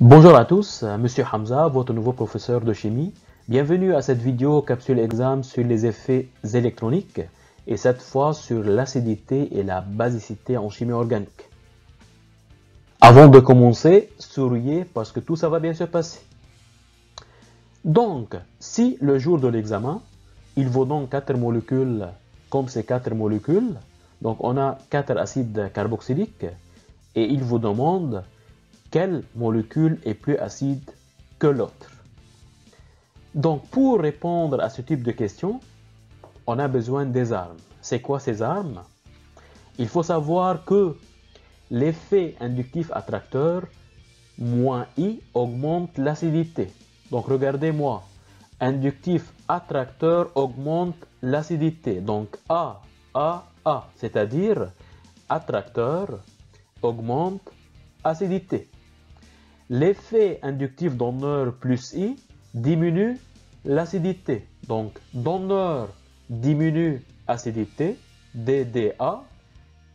Bonjour à tous, Monsieur Hamza, votre nouveau professeur de chimie. Bienvenue à cette vidéo capsule exam sur les effets électroniques et cette fois sur l'acidité et la basicité en chimie organique. Avant de commencer, souriez parce que tout ça va bien se passer. Donc, si le jour de l'examen, il vous donne 4 molécules comme ces 4 molécules, donc on a 4 acides carboxyliques et il vous demande quelle molécule est plus acide que l'autre. Donc, pour répondre à ce type de questions, on a besoin des armes. C'est quoi ces armes? Il faut savoir que l'effet inductif attracteur, moins I, augmente l'acidité. Donc, regardez-moi. Inductif attracteur augmente l'acidité. Donc, A, c'est-à-dire attracteur augmente acidité. L'effet inductif donneur plus I diminue l'acidité. Donc, donneur diminue acidité, DDA,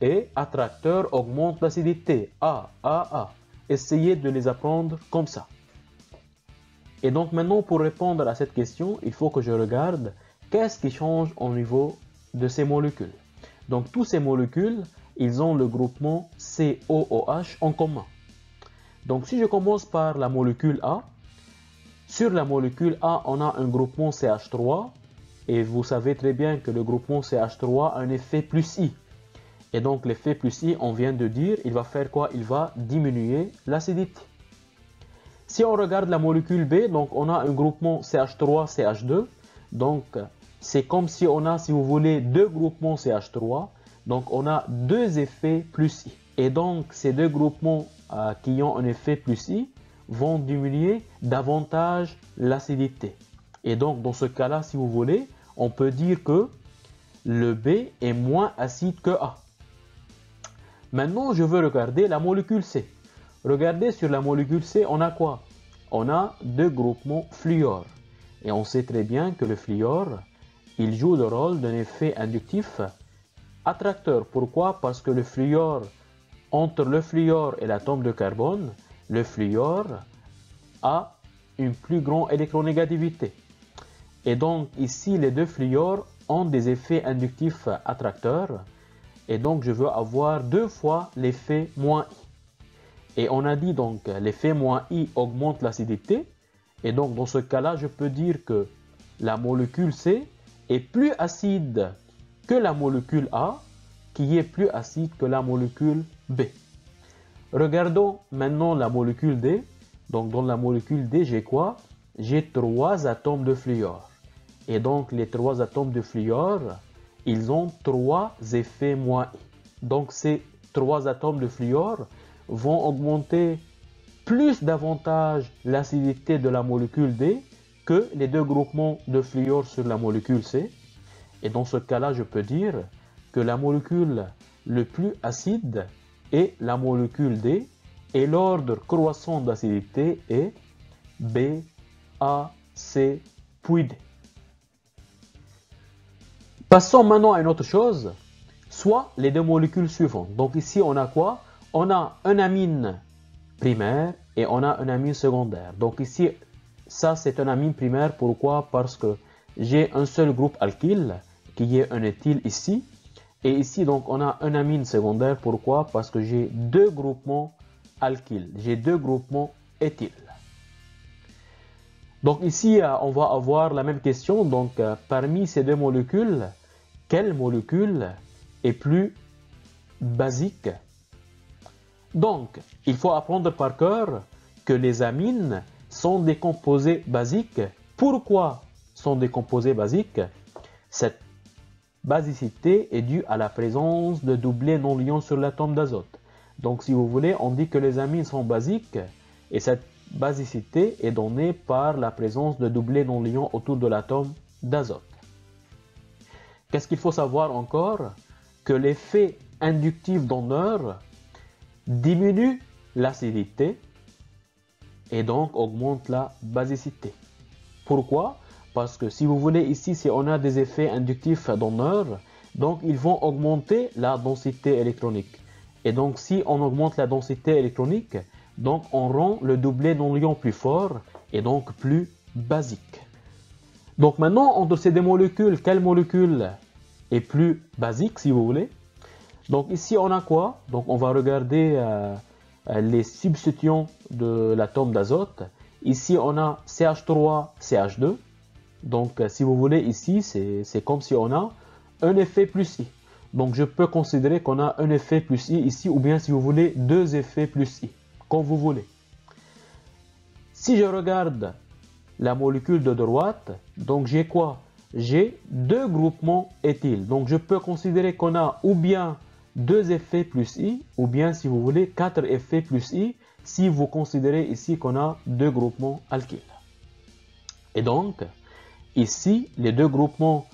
et attracteur augmente l'acidité, AAA. Essayez de les apprendre comme ça. Et donc maintenant, pour répondre à cette question, il faut que je regarde qu'est-ce qui change au niveau de ces molécules. Donc, toutes ces molécules, ils ont le groupement COOH en commun. Donc, si je commence par la molécule A, sur la molécule A, on a un groupement CH3, et vous savez très bien que le groupement CH3 a un effet plus I. Et donc, l'effet plus I, on vient de dire, il va faire quoi? Il va diminuer l'acidité. Si on regarde la molécule B, donc on a un groupement CH3-CH2, donc c'est comme si on a, si vous voulez, deux groupements CH3, donc on a deux effets plus I. Et donc, ces deux groupements qui ont un effet plus I vont diminuer davantage l'acidité. Et donc, dans ce cas-là, si vous voulez, on peut dire que le B est moins acide que A. Maintenant, je veux regarder la molécule C. Regardez sur la molécule C, on a quoi? On a deux groupements fluor. Et on sait très bien que le fluor, il joue le rôle d'un effet inductif attracteur. Pourquoi? Parce que le fluor, entre le fluor et l'atome de carbone, le fluor a une plus grande électronégativité. Et donc ici, les deux fluors ont des effets inductifs attracteurs. Et donc je veux avoir deux fois l'effet moins I. Et on a dit donc l'effet moins I augmente l'acidité. Et donc dans ce cas-là, je peux dire que la molécule C est plus acide que la molécule A, qui est plus acide que la molécule B. Regardons maintenant la molécule D. Donc dans la molécule D, j'ai quoi? J'ai 3 atomes de fluor. Et donc les 3 atomes de fluor, ils ont 3 effets moins I. Donc ces 3 atomes de fluor vont augmenter plus davantage l'acidité de la molécule D que les deux groupements de fluor sur la molécule C. Et dans ce cas-là, je peux dire que la molécule le plus acide est la molécule D et l'ordre croissant d'acidité est B, A, C, puis D. Passons maintenant à une autre chose, soit les deux molécules suivantes. Donc ici, on a quoi? On a un amine primaire et on a un amine secondaire. Donc ici, ça c'est un amine primaire. Pourquoi? Parce que j'ai un seul groupe alkyle qui est un éthyle ici. Et ici, donc, on a un amine secondaire. Pourquoi? Parce que j'ai deux groupements alkyles. J'ai deux groupements éthyles. Donc ici, on va avoir la même question. Donc, parmi ces deux molécules, quelle molécule est plus basique? Donc, il faut apprendre par cœur que les amines sont des composés basiques. Pourquoi sont des composés basiques? Cette basicité est due à la présence de doublés non liants sur l'atome d'azote. Donc, si vous voulez, on dit que les amines sont basiques et cette basicité est donnée par la présence de doublés non liants autour de l'atome d'azote. Qu'est-ce qu'il faut savoir encore? Que l'effet inductif donneur diminue l'acidité et donc augmente la basicité. Pourquoi? Parce que si vous voulez ici, si on a des effets inductifs donneurs, donc ils vont augmenter la densité électronique. Et donc si on augmente la densité électronique, Donc on rend le doublet non-liant plus fort et donc plus basique. Donc maintenant, entre ces deux molécules, quelle molécule est plus basique si vous voulez? Donc ici on a quoi? Donc on va regarder les substituants de l'atome d'azote. Ici on a CH3, CH2. Donc si vous voulez ici, c'est comme si on a un effet plus I. Donc je peux considérer qu'on a un effet plus I ici, ou bien si vous voulez, deux effets plus I, comme vous voulez. Si je regarde la molécule de droite, donc j'ai quoi? J'ai deux groupements éthyl. Donc je peux considérer qu'on a ou bien deux effets plus I, ou bien si vous voulez, quatre effets plus I, si vous considérez ici qu'on a deux groupements alkyles. Et donc, ici, les deux groupements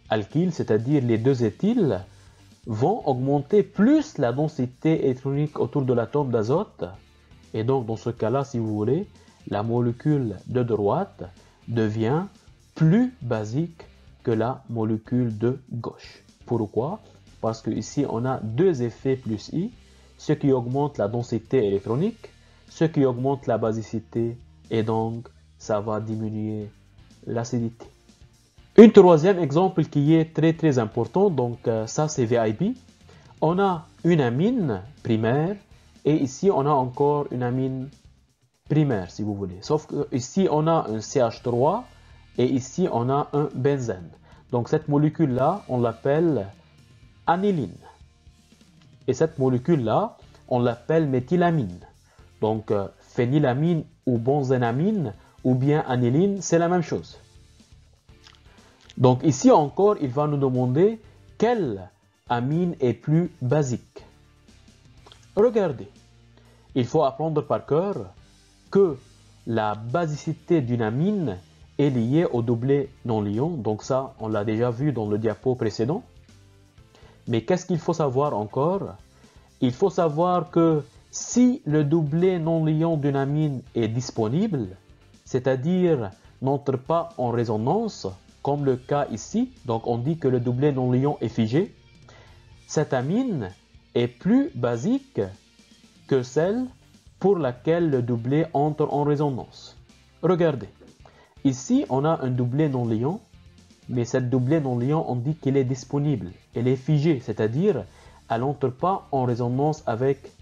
alkyles, c'est-à-dire les deux éthyles, vont augmenter plus la densité électronique autour de l'atome d'azote. Et donc, dans ce cas-là, si vous voulez, la molécule de droite devient plus basique que la molécule de gauche. Pourquoi? Parce qu'ici, on a deux effets plus I, ce qui augmente la densité électronique, ce qui augmente la basicité, et donc, ça va diminuer l'acidité. Un troisième exemple qui est très important, donc ça c'est VIP. On a une amine primaire et ici on a encore une amine primaire si vous voulez. Sauf que ici on a un CH3 et ici on a un benzène. Donc cette molécule là on l'appelle aniline. Et cette molécule là on l'appelle méthylamine. Donc phénylamine ou benzénamine ou bien aniline c'est la même chose. Donc ici encore, il va nous demander quelle amine est plus basique. Regardez, il faut apprendre par cœur que la basicité d'une amine est liée au doublet non-liant. Donc ça, on l'a déjà vu dans le diapo précédent. Mais qu'est-ce qu'il faut savoir encore? Il faut savoir que si le doublet non-liant d'une amine est disponible, c'est-à-dire n'entre pas en résonance, comme le cas ici, donc on dit que le doublet non-liant est figé, cette amine est plus basique que celle pour laquelle le doublet entre en résonance. Regardez, ici on a un doublet non-liant, mais cette doublet non-liant on dit qu'elle est disponible, elle est figée, c'est-à-dire elle n'entre pas en résonance avec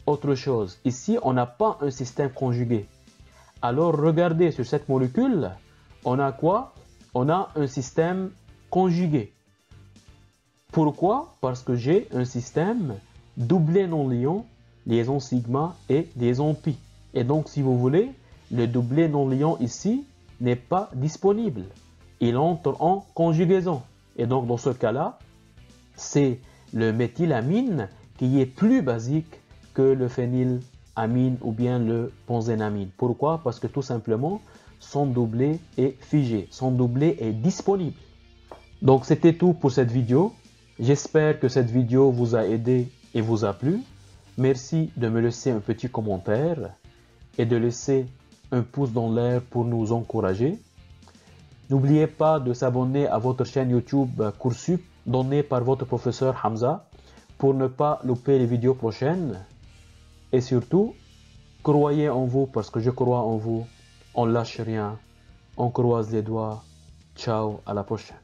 autre chose. Ici on n'a pas un système conjugué. Alors regardez sur cette molécule, on a quoi? On a un système conjugué. Pourquoi? Parce que j'ai un système doublet non-liant, liaison sigma et liaison pi. Et donc, si vous voulez, le doublet non-liant ici n'est pas disponible. Il entre en conjugaison. Et donc, dans ce cas-là, c'est le méthylamine qui est plus basique que le phénylamine ou bien le benzénamine. Pourquoi? Parce que tout simplement, son doublet est figé, son doublet est disponible. Donc c'était tout pour cette vidéo. J'espère que cette vidéo vous a aidé et vous a plu. Merci de me laisser un petit commentaire et de laisser un pouce dans l'air pour nous encourager. N'oubliez pas de s'abonner à votre chaîne YouTube Coursup donnée par votre professeur Hamza pour ne pas louper les vidéos prochaines. Et surtout, croyez en vous parce que je crois en vous. On lâche rien, on croise les doigts. Ciao, à la prochaine.